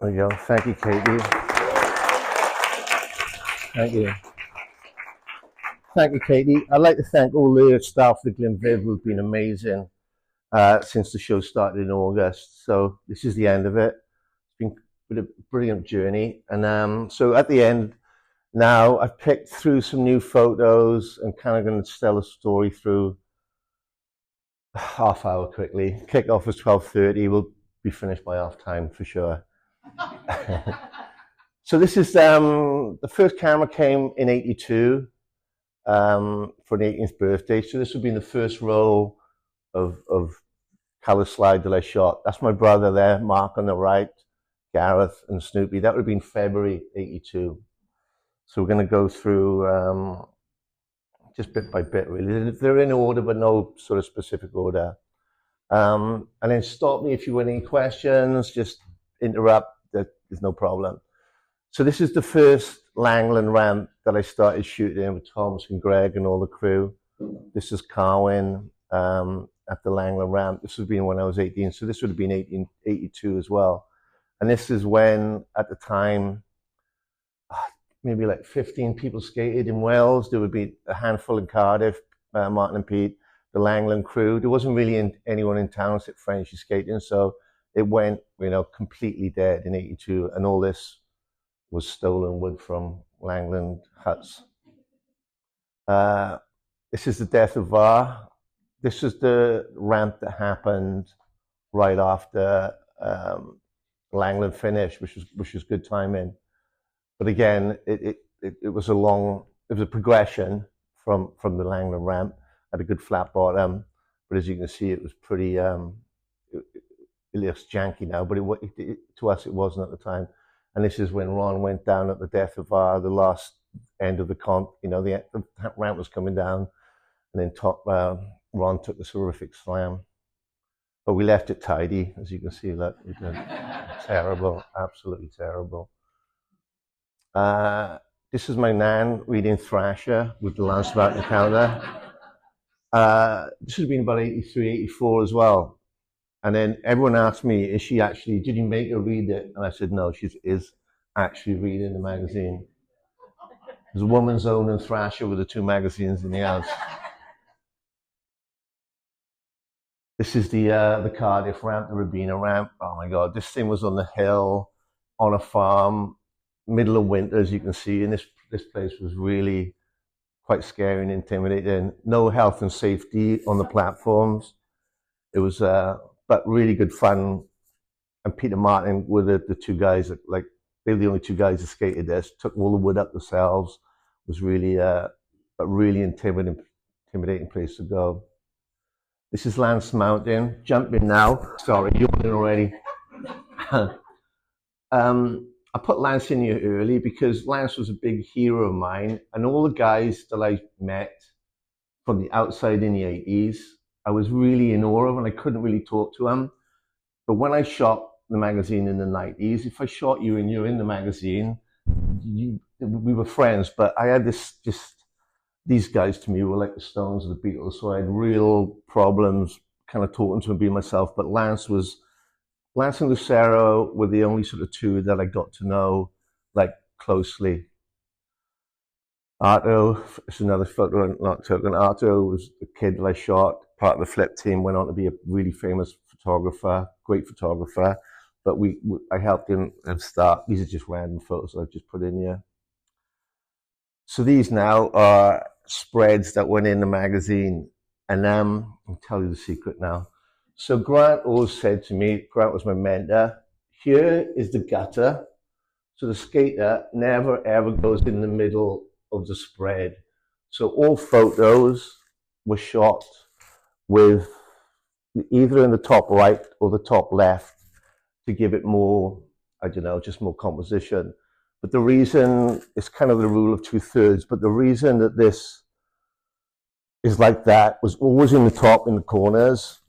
There you go. Thank you, Katie. Thank you. Thank you, Katie. I'd like to thank all the staff at Glynn Viv who've been amazing since the show started in August. So this is the end of it. It's been a brilliant journey. And so at the end now, I've picked through some new photos and kind of going to tell a story through half hour quickly. Kick off is 12:30. We'll be finished by half time for sure. So this is the first camera came in '82 for an 18th birthday. So this would be the first roll of color slide that I shot. That's my brother there, Mark on the right, Gareth and Snoopy. That would have been February '82. So we're going to go through just bit by bit, really. They're in order, but no sort of specific order. And then stop me if you want any questions, just interrupt, there's no problem. So this is the first Langland ramp that I started shooting with Thomas and Greg and all the crew. This is Carwin at the Langland ramp. This would have been when I was 18, so this would have been 1882 as well. And this is when, at the time, maybe like 15 people skated in Wales. There would be a handful in Cardiff, Martin and Pete, the Langland crew. There wasn't really anyone in town except Frenchy skating, so it went, completely dead in '82, and all this was stolen wood from Langland huts. This is the death of Var. This is the ramp that happened right after Langland finished, which was good timing. But again, it was a progression from the Langland ramp. Had a good flat bottom, but as you can see, it was pretty. It looks janky now, but to us it wasn't at the time. And this is when Ron went down at the death of the last end of the comp. The ramp was coming down, and then Ron took this horrific slam. But we left it tidy, as you can see. That terrible, absolutely terrible. This is my nan reading Thrasher with the Lance Mountain counter. This has been about 83, 84 as well. And then everyone asked me, did you make her read it? And I said, no, she is actually reading the magazine. There's a woman's own and Thrasher with the two magazines in the house. This is the Cardiff ramp, the Rabina ramp. Oh my God, this thing was on the hill, on a farm, middle of winter, as you can see. And this place was really quite scary and intimidating. No health and safety on the platforms. It was, but really good fun. And Peter Martin were the two guys that, they were the only two guys that skated this, took all the wood up themselves. It was really, a really intimidating place to go. This is Lance Mountain. Jump in now. Sorry, you're in already. I put Lance in here early because Lance was a big hero of mine, and all the guys that I met from the outside in the 80s, I was really in awe of, and I couldn't really talk to them. But when I shot the magazine in the 90s, if I shot you and you're in the magazine, we were friends, but I had these guys to me were like the Stones or the Beatles, so I had real problems kind of talking to them, being myself. But Lance and Lucero were the only sort of two that I got to know closely. Arto is another photo not taken. Arto was the kid that I shot, part of the flip team, went on to be a really famous photographer, great photographer. But I helped him start. These are just random photos I've just put in here. So these now are spreads that went in the magazine. And I'll tell you the secret now. So Grant always said to me, Grant was my mentor, here is the gutter. So the skater never ever goes in the middle of the spread. So all photos were shot with either in the top right or the top left to give it more, just more composition. But the reason, it's kind of the rule of 2/3, but the reason that this is like that was always in the top, in the corners,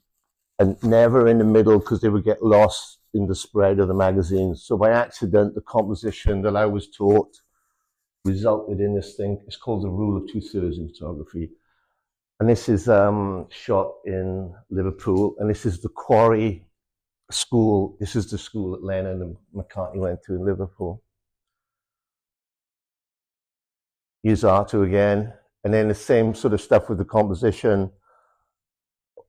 and never in the middle because they would get lost in the spread of the magazine. So by accident, the composition that I was taught resulted in this thing. It's called the rule of 2/3 in photography. And this is shot in Liverpool, and this is the quarry school. This is the school that Lennon and McCartney went to in Liverpool. Use Arto again. And then the same sort of stuff with the composition.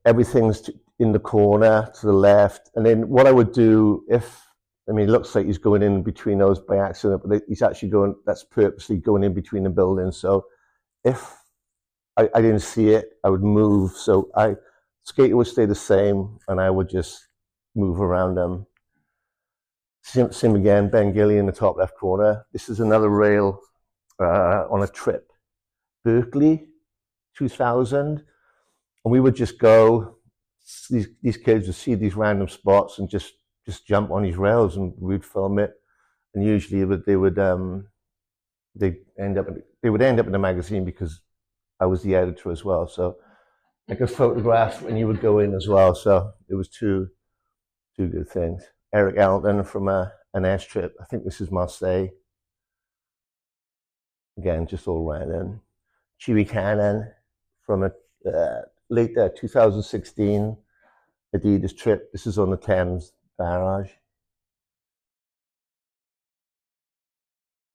Everything's in the corner to the left. And then what I would do I mean, it looks like he's going in between those by accident, but he's actually going, that's purposely going in between the buildings. So if I didn't see it, I would move. So skater would stay the same and I would just move around them. Same again, Ben Gilly in the top left corner. This is another rail on a trip. Berkeley, 2000. And we would just go, these kids would see these random spots and just jump on these rails and we'd film it. And usually they would end up in the magazine because I was the editor as well. So I could photograph and you would go in as well. So it was two good things. Eric Elton from an airstrip. I think this is Marseille. Again, just all random. Chewy Cannon from a late 2016 Adidas trip. This is on the Thames barrage.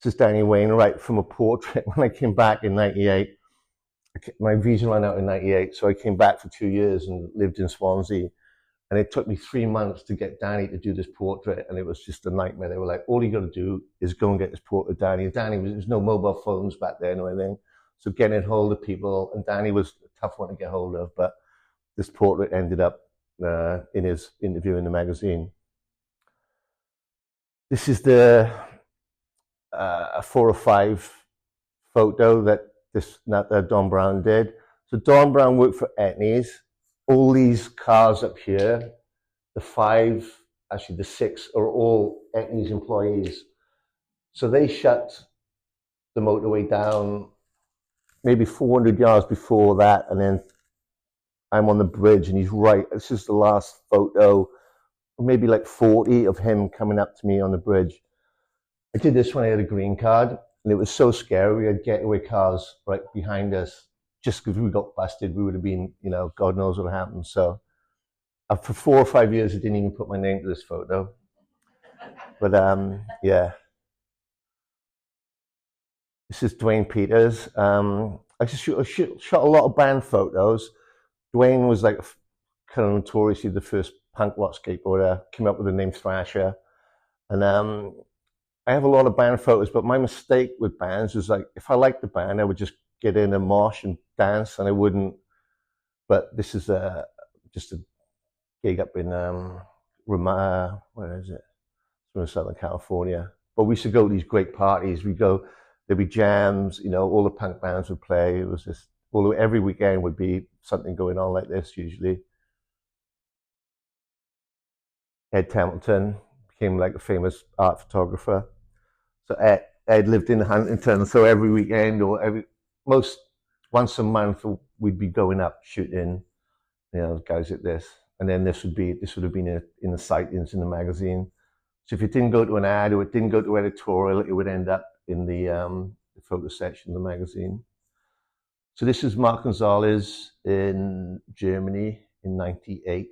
This is Danny Wainwright from a portrait when I came back in 98. My visa ran out in 98, so I came back for 2 years and lived in Swansea. And it took me 3 months to get Danny to do this portrait, and it was just a nightmare. They were like, all you got to do is go and get this portrait of Danny. There was no mobile phones back then or anything. So getting hold of people, and Danny was a tough one to get hold of, but this portrait ended up in his interview in the magazine. This is the 4 or 5 photo that Don Brown did. So Don Brown worked for Etnies. All these cars up here, the 5, actually the 6, are all Etnies employees. So they shut the motorway down maybe 400 yards before that, and then I'm on the bridge and he's right. This is the last photo, maybe like 40 of him coming up to me on the bridge. I did this when I had a green card, and it was so scary. We had getaway cars right behind us. Just because we got busted, we would have been, God knows what happened. So for 4 or 5 years, I didn't even put my name to this photo. But yeah. This is Dwayne Peters. I shot a lot of band photos. Dwayne was like kind of notoriously the first punk rock skateboarder, came up with the name Thrasher. And I have a lot of band photos, but my mistake with bands was like, if I liked the band, I would just get in and mosh and dance, and I wouldn't. But this is just a gig up in where is it? It's from Southern California. But we used to go to these great parties. There'd be jams, all the punk bands would play. It was just, although every weekend would be something going on like this usually. Ed Templeton became like a famous art photographer. So Ed lived in Huntington, so every weekend or once a month we'd be going up shooting, guys like this. And then this would have been in the sightings in the magazine. So if it didn't go to an ad or it didn't go to editorial, it would end up in the photo section of the magazine. So this is Mark Gonzalez in Germany in 98.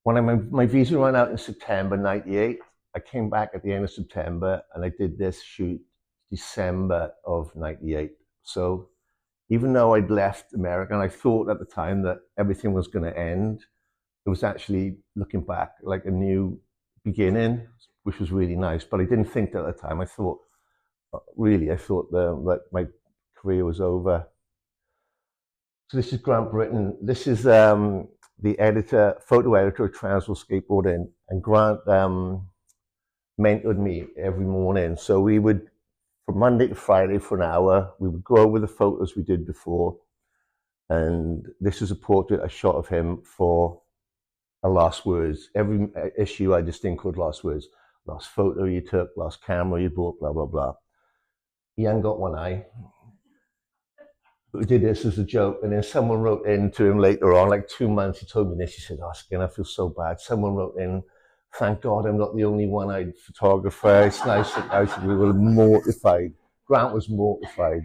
When my visa ran out in September 98, I came back at the end of September and I did this shoot December of 98. So even though I'd left America and I thought at the time that everything was going to end, it was actually, looking back, like a new beginning, which was really nice. But I didn't think that at the time. I thought that my career was over. So this is Grant Britton. This is the photo editor of Transworld Skateboarding, and Grant mentored me every morning. So we would, from Monday to Friday for an hour, we would go over the photos we did before. And this is a portrait I shot of him for a Last Words. Every issue I just include Last Words. Last photo you took, last camera you bought, blah, blah, blah. He hadn't got one eye. We did this as a joke, and then someone wrote in to him later on, like 2 months, he told me this, he said, "Oh, Skin, I feel so bad." Someone wrote in, "Thank God I'm not the only one-eyed photographer. It's nice that we were mortified." Grant was mortified.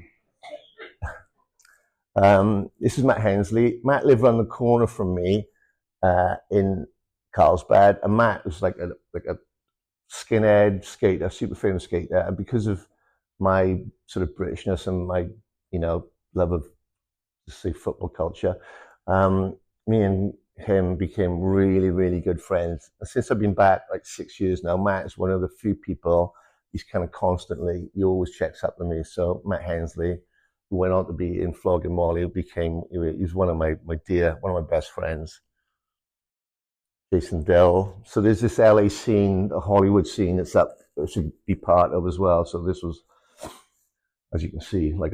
This is Matt Hensley. Matt lived around the corner from me in Carlsbad, and Matt was like a skinhead skater, super famous skater, and because of my sort of Britishness and my, you know, love of, say, football culture, me and him became really, really good friends. And since I've been back like 6 years now, Matt is one of the few people, he's kind of constantly, he always checks up to me. So Matt Hensley, who went on to be in Flog and Molly, he's one of my best friends. Jason Dell. So there's this LA scene, a Hollywood scene that's up, that should be part of as well. So this was, as you can see, like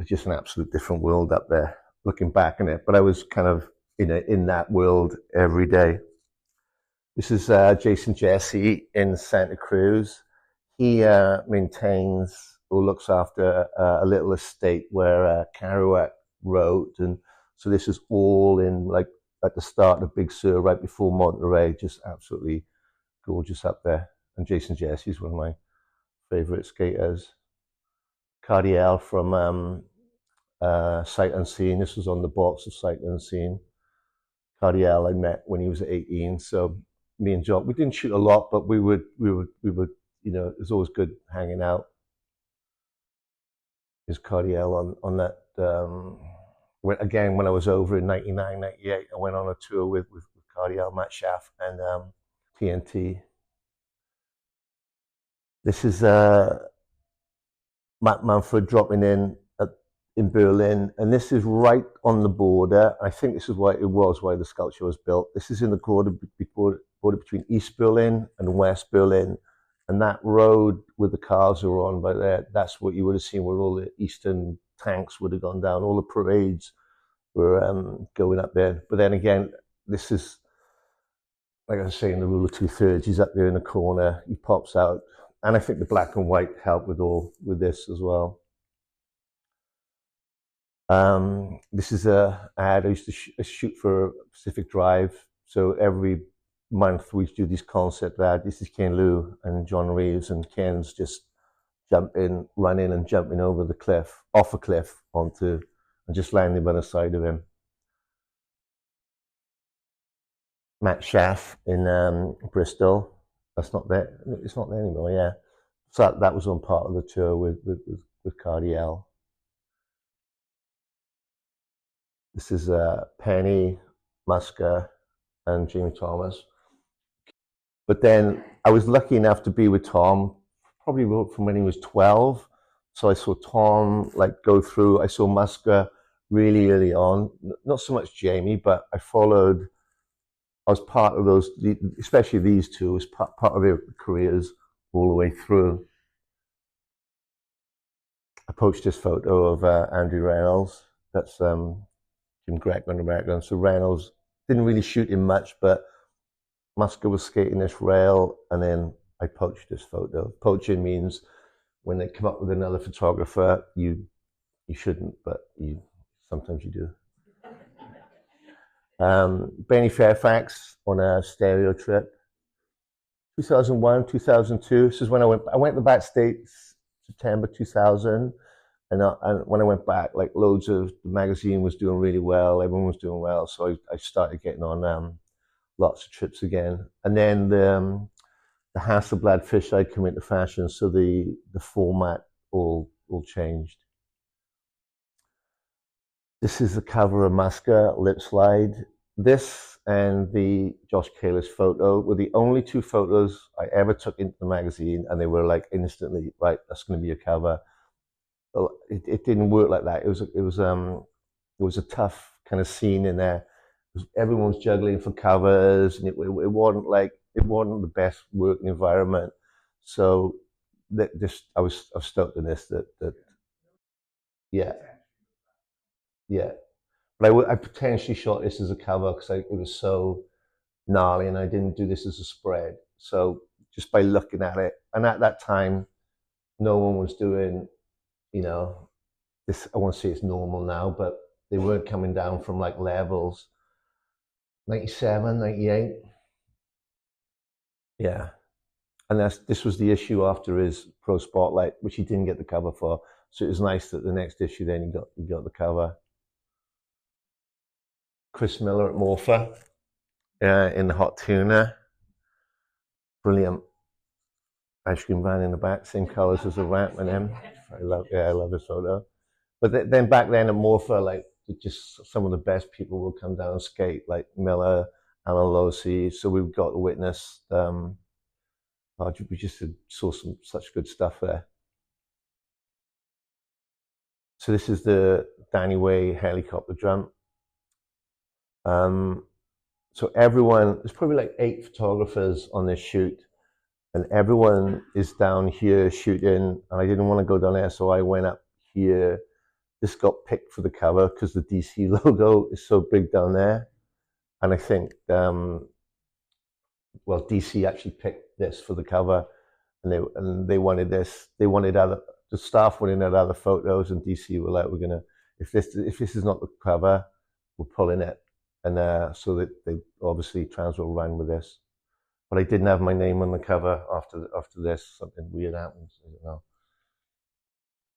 just an absolute different world up there, looking back on it. But I was kind of in that world every day. This is Jason Jesse in Santa Cruz. He maintains or looks after a little estate where Kerouac wrote. And so this is all in like at the start of Big Sur, right before Monterey, just absolutely gorgeous up there. And Jason Jesse is one of my favorite skaters. Cardiel from Sight Unseen. This was on the box of Sight Unseen. Cardiel I met when he was 18. So me and Jock, we didn't shoot a lot, but we would, you know, it was always good hanging out. There's Cardiel on that. Again, when I was over in 99, 98, I went on a tour with Cardiel, Matt Schaff, and TNT. This is Matt Manfred dropping in Berlin, and this is right on the border. I think this is why the sculpture was built. This is in the border between East Berlin and West Berlin, and that road where the cars are on by there, that's what you would have seen where all the Eastern tanks would have gone down. All the parades were going up there. But then again, this is, like I was saying, the rule of 2/3. He's up there in the corner, he pops out. And I think the black and white helped with this as well. This is a ad. I used to shoot for Pacific Drive. So every month we do these concept ads. This is Ken Liu and John Reeves, and Ken's just running and jumping over the cliff, off a cliff onto, and just landing by the side of him. Matt Schaff in Bristol. That's not there. It's not there anymore. Yeah. So that was on part of the tour with Cardiel. This is Penny, Musker, and Jamie Thomas. But then I was lucky enough to be with Tom, probably from when he was 12. So I saw Tom like go through. I saw Musker really early on. Not so much Jamie, but I was part of those, especially these two, as part of their careers all the way through. I poached this photo of Andrew Reynolds. That's Jim Grech on the background. So Reynolds didn't really shoot him much, but Musker was skating this rail, and then I poached this photo. Poaching means when they come up with another photographer, you shouldn't, but sometimes you do. Benny Fairfax on a stereo trip. 2001, 2002. This is when I went to back States September 2000. And when I went back, like loads of the magazine was doing really well. Everyone was doing well. So I started getting on lots of trips again. And then the Hasselblad fisheye came into fashion. So the format all changed. This is the cover of Musker, Lip Slide. This and the Josh Kalis photo were the only two photos I ever took into the magazine, and they were like instantly, right, that's going to be a cover. It didn't work like that. It was a tough kind of scene in there. Everyone was juggling for covers, and it wasn't the best working environment. So I was stoked on this. Yeah. But I potentially shot this as a cover because it was so gnarly, and I didn't do this as a spread. So just by looking at it, and at that time, no one was doing, this. I won't say it's normal now, but they weren't coming down from like levels. 97, 98. Yeah. And this was the issue after his Pro Spotlight, which he didn't get the cover for. So it was nice that the next issue then he got the cover. Chris Miller at Morpher. in the hot tuna. Brilliant ice cream van in the back, same colours as the ramp and them. I love this photo. But then back then, at Morpha, like just some of the best people will come down and skate, like Miller, Alan Losi. So we've got to witness. We just saw such good stuff there. So this is the Danny Way helicopter jump. So everyone, there's probably like 8 photographers on this shoot, and everyone is down here shooting, and I didn't want to go down there, so I went up here. This got picked for the cover because the DC logo is so big down there, and I think, well, DC actually picked this for the cover, and they wanted this. They wanted the staff wanted other photos, and DC were like, "We're gonna, if this is not the cover, we're pulling it." And so that they obviously Transworld ran with this, but I didn't have my name on the cover after this. Something weird happened. I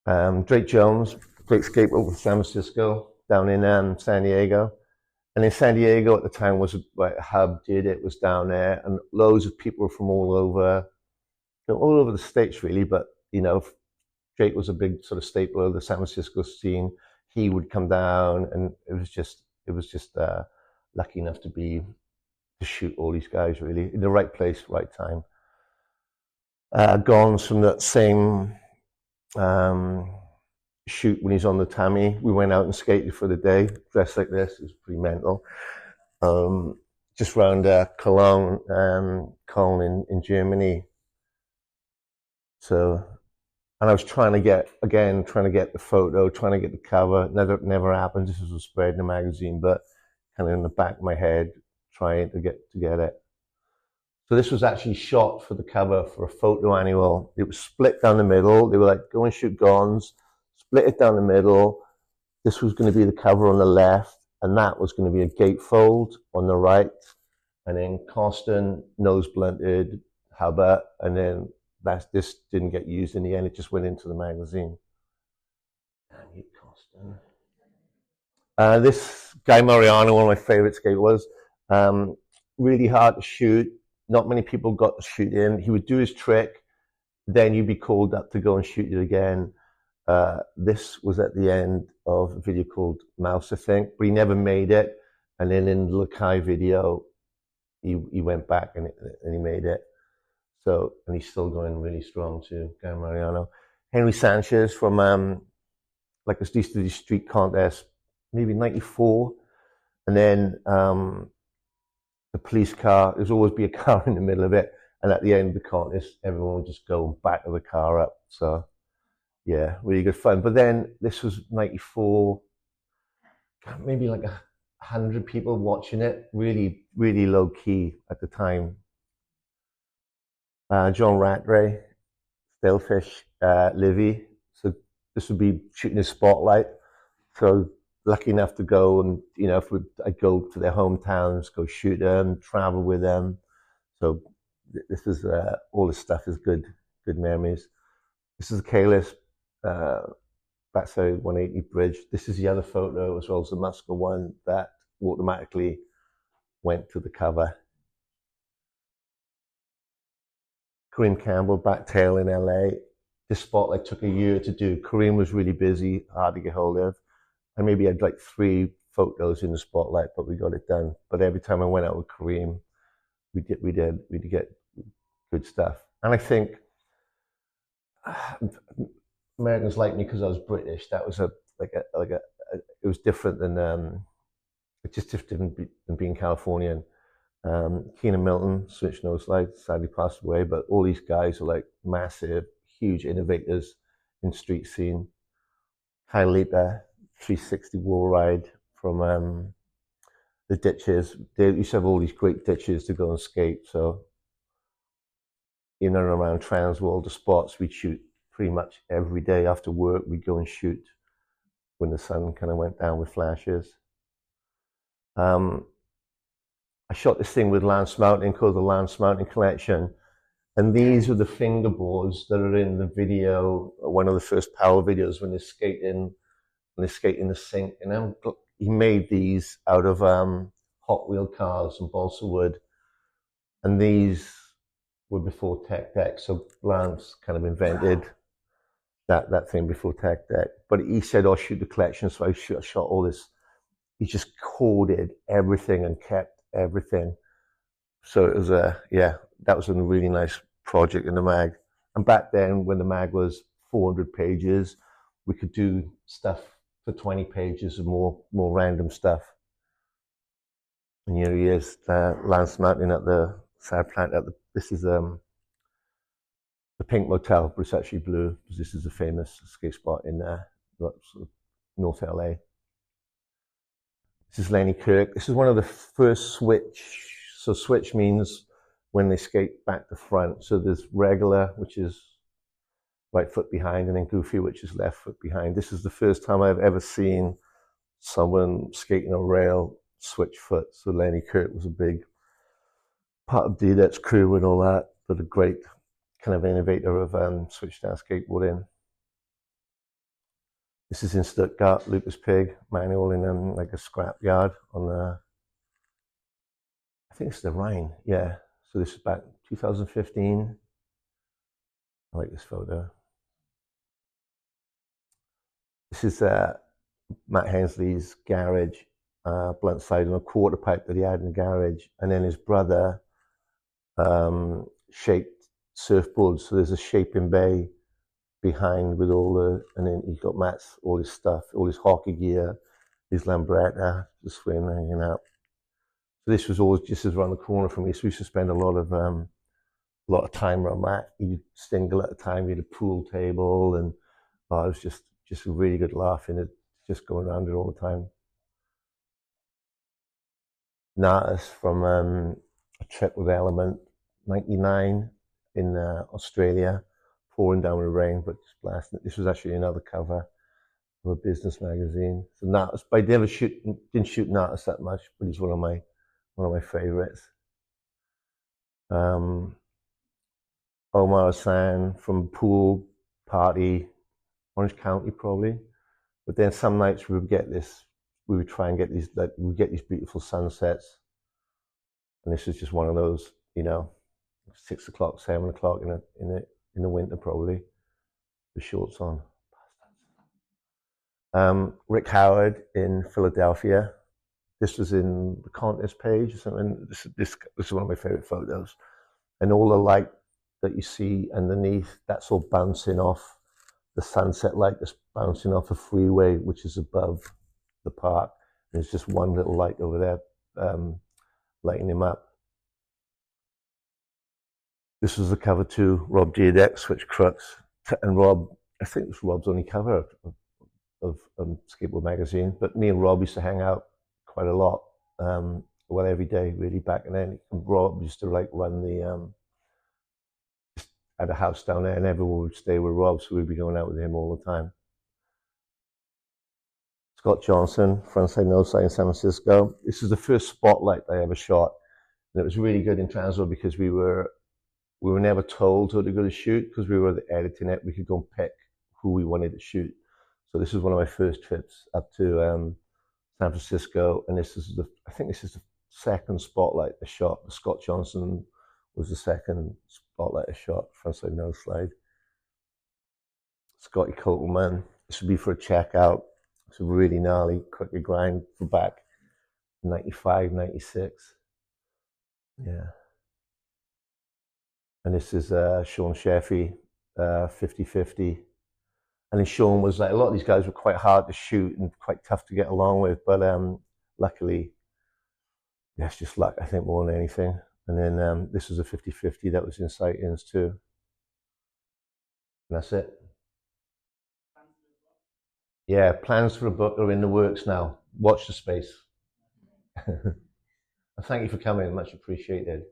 don't know. Drake Jones, great skateboard with San Francisco, down in San Diego, and in San Diego at the time was like Hub did it, was down there, and loads of people from all over the states really. But you know, Drake was a big sort of staple of the San Francisco scene. He would come down, and it was just lucky enough to shoot all these guys really in the right place, right time. Gons from that same shoot when he's on the Tammy. We went out and skated for the day, dressed like this. It was pretty mental. Just round Cologne in Germany. So, and I was trying to get the photo, trying to get the cover. Never happened. This was spread in the magazine, but kind of in the back of my head, trying to get it. So this was actually shot for the cover for a photo annual. It was split down the middle. They were like, go and shoot Gons, split it down the middle. This was going to be the cover on the left, and that was going to be a gatefold on the right. And then Costin, nose blunted, Hubbard, and then this didn't get used in the end. It just went into the magazine. Damn you, Costin. This Guy Mariano, one of my favorite skaters, really hard to shoot. Not many people got to shoot him. He would do his trick, then you'd be called up to go and shoot it again. This was at the end of a video called Mouse, I think, but he never made it. And then in the Lakai video, he went back and he made it. So, and he's still going really strong too, Guy Mariano. Henry Sanchez from, like I used to do street contest, maybe 94. And then the police car, there's always be a car in the middle of it. And at the end of the contest, everyone would just go back of the car up. So yeah, really good fun. But then this was 94, maybe like 100 people watching it, really, really low key at the time. John Rattray, Stalefish, Livy. So this would be shooting a spotlight. So lucky enough to go and, you know, I'd go to their hometowns, go shoot them, travel with them. So this is, all this stuff is good memories. This is a Kalis, backside 180 bridge. This is the other photo as well as the Musker one that automatically went to the cover. Kareem Campbell, Backtail in LA. This spotlight took a year to do. Kareem was really busy, hard to get hold of. I maybe had like 3 photos in the spotlight, but we got it done. But every time I went out with Kareem, we did get good stuff. And I think Americans liked me because I was British. That was it was different than it's just different than being Californian. Keenan Milton, Switch No Slide, sadly passed away, but all these guys are like massive, huge innovators in street scene. Kyle Leaper, 360 wall ride from the ditches. They used to have all these great ditches to go and skate. So in and around Transworld, the spots we'd shoot pretty much every day after work. We'd go and shoot when the sun kind of went down with flashes. I shot this thing with Lance Mountain called the Lance Mountain Collection. And these are the fingerboards that are in the video, one of the first Power videos when they're skating the sink. And he made these out of Hot Wheel cars and balsa wood. And these were before Tech Deck. So Lance kind of invented that thing before Tech Deck. But he said, "Oh, shoot the collection." So I shot all this. He just coded everything and kept everything. So it was that was a really nice project in the mag. And back then, when the mag was 400 pages, we could do stuff for 20 pages and more random stuff. And here he is, Lance mounting at the side plant. This is the Pink Motel, but it's actually blue because this is a famous skate spot in North LA. This is Lenny Kirk. This is one of the first switch. So switch means when they skate back to front. So there's regular, which is right foot behind, and then goofy, which is left foot behind. This is the first time I've ever seen someone skating a rail switch foot. So Lenny Kirk was a big part of D-Det's crew and all that, but a great kind of innovator of switch down skateboarding. This is in Stuttgart, Lucas Pig manual in like a scrap yard on the, I think it's the Rhine, yeah. So this is back 2015. I like this photo. This is Matt Hensley's garage, blunt side on a quarter pipe that he had in the garage, and then his brother shaped surfboards. So there's a shaping bay behind with all the, and then he's got Matt's, all his stuff, all his hockey gear, his Lambretta, the swim hanging out. So this was always just around the corner from me. So we used to spend a lot of time around Matt. He'd single at a time, he had a pool table, and it was just a really good laugh in it, just going around it all the time. Narrates from a trip with Element, 99 in Australia, pouring down with rain, but just blasting it. This was actually another cover of a business magazine. So Narrates, but I didn't shoot Narrates that much, but he's one of my favorites. Omar Hassan from pool party, Orange County probably. But then some nights we would try and get these, like, we'd get these beautiful sunsets. And this is just one of those, 6 o'clock, 7 o'clock in the winter probably, with shorts on. Rick Howard in Philadelphia. This was in the contest page or something. This is one of my favorite photos. And all the light that you see underneath, that's all bouncing off the sunset light that's bouncing off a freeway, which is above the park. There's just one little light over there, lighting him up. This was the cover too, Rob Dyrdek, Switch Crux. And Rob, I think it was Rob's only cover of Skateboard magazine, but me and Rob used to hang out quite a lot, well, every day really back then. And Rob used to like run the, at a house down there, and everyone would stay with Rob, so we'd be going out with him all the time. Scott Johnson, frontside, no side in San Francisco. This is the first spotlight I ever shot, and it was really good in Transworld because we were never told who to go to shoot because we were editing it. We could go and pick who we wanted to shoot. So this is one of my first trips up to San Francisco, and I think this is the second spotlight I shot. Scott Johnson was the second spotlight I shot, frontside no slide. Scotty Copeman, this would be for a checkout. It's a really gnarly, quickly grind for back 95, 96. Yeah. And this is Sean Sheffy, 50-50. And then Sean was like, a lot of these guys were quite hard to shoot and quite tough to get along with, but luckily, that's just luck, I think, more than anything. And then this was a 50-50 that was in sight-ins too. And that's it. Yeah, plans for a book are in the works now. Watch the space. And thank you for coming, much appreciated.